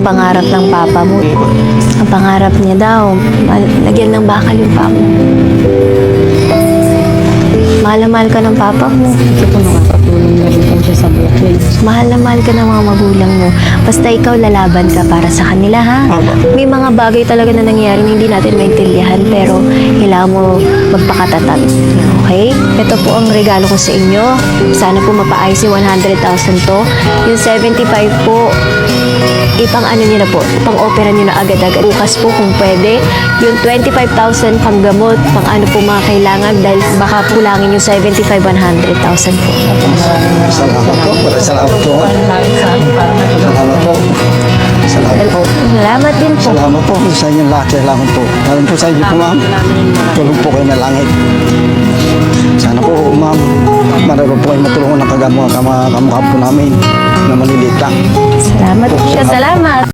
Pangarap ng papa mo. Ang pangarap niya daw, lagyan ng bakal yung papa mo. Mahal na mahal ka ng papa mo. Ito po nakakatulong na rin po siya sa buhay. Mahal na mahal ka ng mga magulang mo. Basta ikaw lalaban ka para sa kanila, ha? May mga bagay talaga na nangyayari na hindi natin maintindihan, pero kailangan mo magpakatatag. Okay? Ito po ang regalo ko sa inyo. Sana po mapaayos yung 100,000 to. Yung 75 po, ipang ano nyo na po, ipang opera nyo na agad-agad. Bukas po kung pwede. Yung 25,000 pang gamot, pang ano po mga kailangan, dahil baka kulangin yung 75, 100,000 po. Salamat po. Salamat po. Salamat po. Salamat po. Salamat din po. Salamat po sa inyong lahat. Salamat po. Salamat po sa inyo po, ma'am. Tulong po kayo na langit. Sana po, ma'am, marami po kayo matulungan ng kamukha po namin na maliliit lang. Salamat po. Salamat.